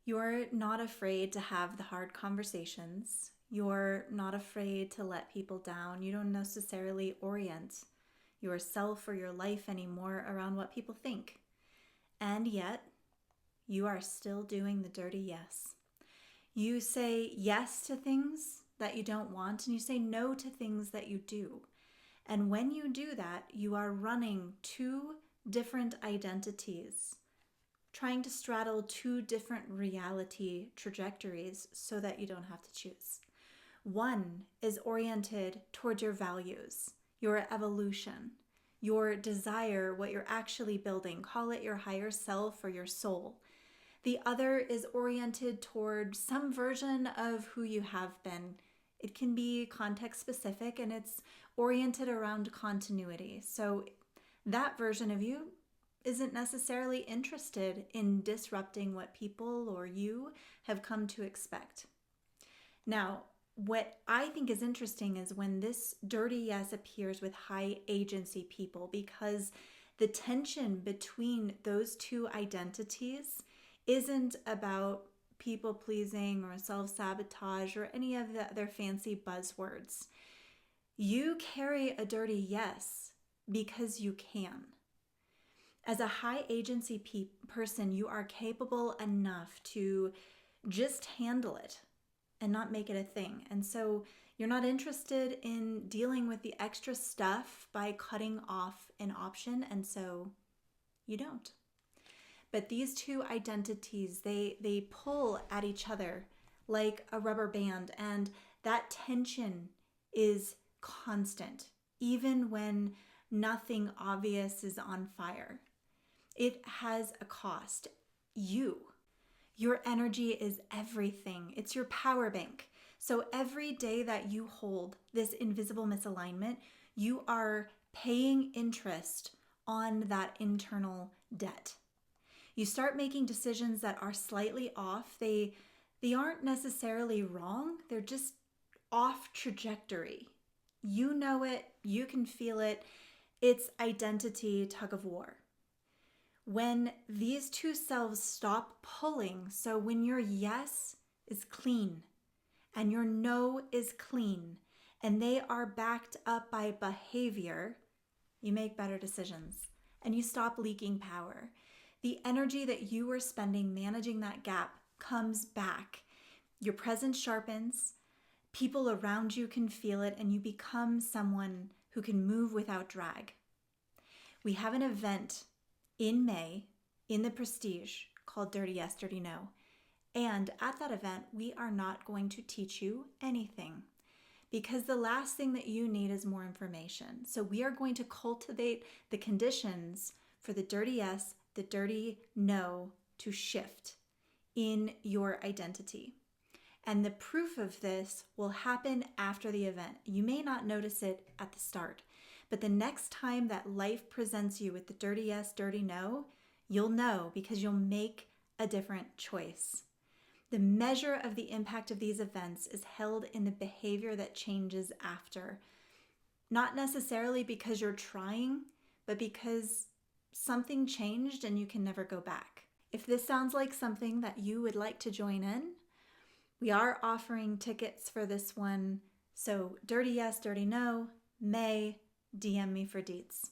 You're not afraid to have the hard conversations. You're not afraid to let people down. You don't necessarily orient yourself or your life anymore around what people think. And yet, you are still doing the dirty yes. You say yes to things that you don't want, and you say no to things that you do. And when you do that, you are running two different identities, trying to straddle two different reality trajectories so that you don't have to choose. One is oriented towards your values, your evolution, your desire, what you're actually building. Call it your higher self or your soul. The other is oriented toward some version of who you have been. It can be context specific, and it's oriented around continuity. So that version of you isn't necessarily interested in disrupting what people or you have come to expect. Now, what I think is interesting is when this dirty yes appears with high agency people, because the tension between those two identities isn't about people pleasing or self-sabotage or any of the other fancy buzzwords. You carry a dirty yes because you can. As a high agency person, you are capable enough to just handle it and not make it a thing. And so you're not interested in dealing with the extra stuff by cutting off an option, and so you don't. But these two identities, they pull at each other like a rubber band, and that tension is constant, even when nothing obvious is on fire. It has a cost. Your energy is everything. It's your power bank. So every day that you hold this invisible misalignment, you are paying interest on that internal debt. You start making decisions that are slightly off. They aren't necessarily wrong. They're just off trajectory. You know it. You can feel it. It's identity tug of war. When these two selves stop pulling, so when your yes is clean and your no is clean, and they are backed up by behavior, you make better decisions and you stop leaking power. The energy that you were spending managing that gap comes back. Your presence sharpens, people around you can feel it, and you become someone who can move without drag. We have an event in May in the Prestige called Dirty Yes, Dirty No. And at that event, we are not going to teach you anything, because the last thing that you need is more information. So we are going to cultivate the conditions for the dirty yes, the dirty no to shift in your identity. And the proof of this will happen after the event. You may not notice it at the start, but the next time that life presents you with the dirty yes, dirty no, you'll know, because you'll make a different choice. The measure of the impact of these events is held in the behavior that changes after. Not necessarily because you're trying, but because something changed and you can never go back. If this sounds like something that you would like to join in, we are offering tickets for this one. So dirty yes, dirty no, May, DM me for deets.